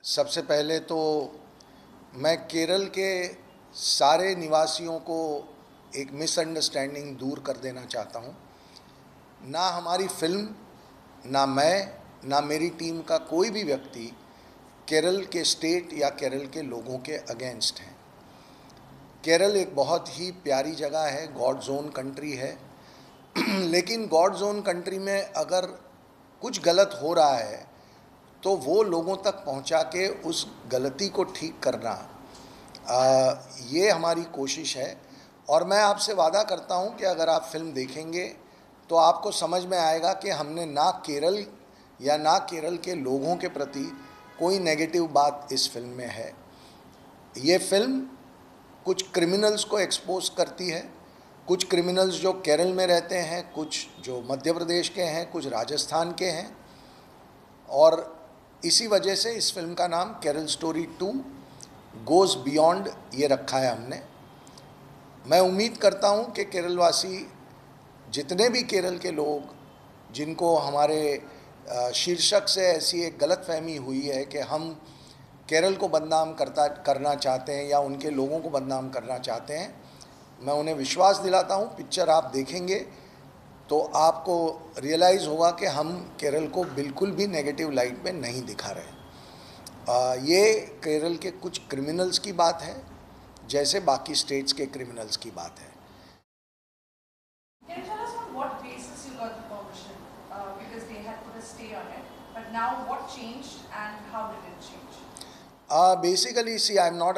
सबसे पहले तो मैं केरल के सारे निवासियों को एक मिसअंडरस्टैंडिंग दूर कर देना चाहता हूँ। ना हमारी फिल्म, ना मैं, ना मेरी टीम का कोई भी व्यक्ति केरल के स्टेट या केरल के लोगों के अगेंस्ट हैं। केरल एक बहुत ही प्यारी जगह है, गॉड जोन कंट्री है। लेकिन गॉड जोन कंट्री में अगर कुछ गलत हो रहा है तो वो लोगों तक पहुंचा के उस गलती को ठीक करना, ये हमारी कोशिश है। और मैं आपसे वादा करता हूं कि अगर आप फिल्म देखेंगे तो आपको समझ में आएगा कि हमने ना केरल या ना केरल के लोगों के प्रति कोई नेगेटिव बात इस फिल्म में है। ये फिल्म कुछ क्रिमिनल्स को एक्सपोज करती है, कुछ क्रिमिनल्स जो केरल में रहते हैं, कुछ जो मध्य प्रदेश के हैं, कुछ राजस्थान के हैं, और इसी वजह से इस फिल्म का नाम केरल स्टोरी 2 गोज़ बियॉन्ड ये रखा है हमने। मैं उम्मीद करता हूँ कि केरलवासी, जितने भी केरल के लोग जिनको हमारे शीर्षक से ऐसी एक गलतफहमी हुई है कि हम केरल को बदनाम करना चाहते हैं या उनके लोगों को बदनाम करना चाहते हैं, मैं उन्हें विश्वास दिलाता हूँ पिक्चर आप देखेंगे तो आपको रियलाइज़ होगा कि हम केरल को बिल्कुल भी नेगेटिव लाइट में नहीं दिखा रहे। ये केरल के कुछ क्रिमिनल्स की बात है, जैसे बाकी स्टेट्स के क्रिमिनल्स की बात है। Can you tell us on what basis you got the permission? Because they had put a stay on it, but now what changed and how did it change? Basically, see, I'm not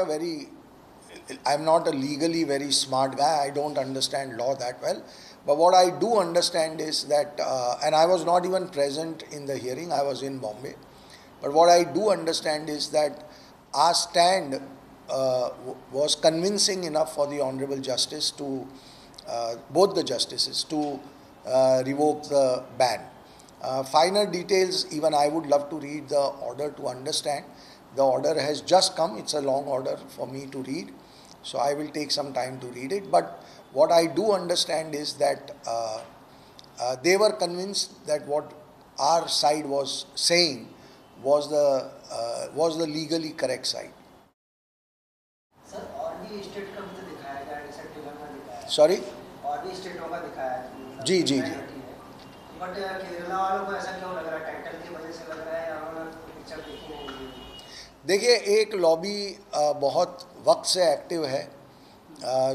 a legally very smart guy. I don't understand law that well. But what I do understand is that, and I was not even present in the hearing, I was in Bombay. But what I do understand is that our stand was convincing enough for the Honorable Justice to, both the justices, to revoke the ban. Finer details, even I would love to read the order to understand. The order has just come. It's a long order for me to read, so I will take some time to read it. But what I do understand is that they were convinced that what our side was saying was the legally correct side. Sir, और भी state का भी तो दिखाया गया, recent trailer में दिखाया है। Sorry? और भी स्टेटों का दिखाया है। जी जी जी। बट केरला वालों को ऐसा क्यों लग रहा है? टाइटल की वजह से लग रहा है या उन्होंने पिक्चर देखी नहीं? देखिए, एक लॉबी बहुत वक्त से एक्टिव है,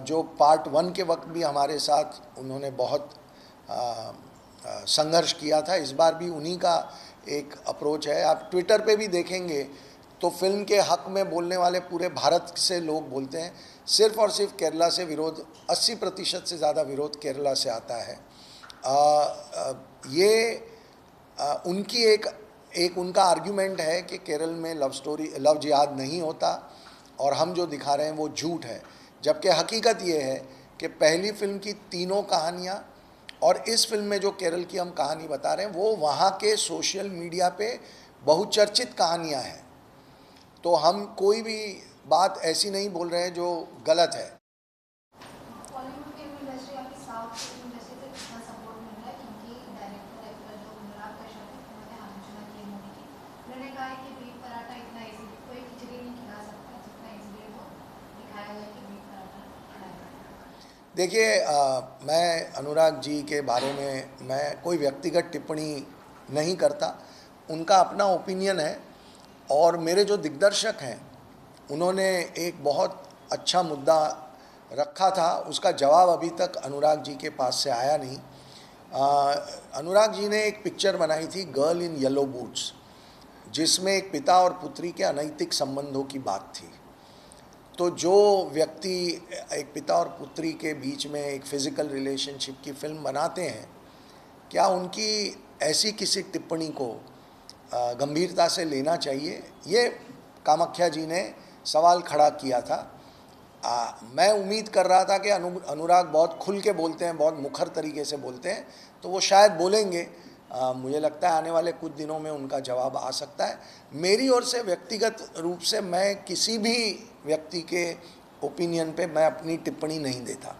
जो पार्ट 1 के वक्त भी हमारे साथ उन्होंने बहुत संघर्ष किया था। इस बार भी उन्हीं का एक अप्रोच है। आप ट्विटर पे भी देखेंगे तो फिल्म के हक में बोलने वाले पूरे भारत से लोग बोलते हैं। सिर्फ और सिर्फ केरला से विरोध, 80% से ज़्यादा विरोध केरला से आता है। उनकी एक उनका आर्ग्यूमेंट है कि केरल में लव जिहाद नहीं होता और हम जो दिखा रहे हैं वो झूठ है। जबकि हकीकत ये है कि पहली फिल्म की तीनों कहानियाँ और इस फिल्म में जो केरल की हम कहानी बता रहे हैं वो वहाँ के सोशल मीडिया पे बहुचर्चित कहानियाँ हैं। तो हम कोई भी बात ऐसी नहीं बोल रहे हैं जो गलत है। देखिए, मैं अनुराग जी के बारे में मैं कोई व्यक्तिगत टिप्पणी नहीं करता। उनका अपना ओपिनियन है और मेरे जो दिग्दर्शक हैं उन्होंने एक बहुत अच्छा मुद्दा रखा था, उसका जवाब अभी तक अनुराग जी के पास से आया नहीं। अनुराग जी ने एक पिक्चर बनाई थी, गर्ल इन येलो बूट्स, जिसमें एक पिता और पुत्री के अनैतिक संबंधों की बात थी। तो जो व्यक्ति एक पिता और पुत्री के बीच में एक फ़िज़िकल रिलेशनशिप की फ़िल्म बनाते हैं, क्या उनकी ऐसी किसी टिप्पणी को गंभीरता से लेना चाहिए? ये कामाख्या जी ने सवाल खड़ा किया था। मैं उम्मीद कर रहा था कि अनुराग बहुत खुल के बोलते हैं, बहुत मुखर तरीके से बोलते हैं, तो वो शायद बोलेंगे। मुझे लगता है आने वाले कुछ दिनों में उनका जवाब आ सकता है। मेरी ओर से व्यक्तिगत रूप से मैं किसी भी व्यक्ति के ओपिनियन पे मैं अपनी टिप्पणी नहीं देता।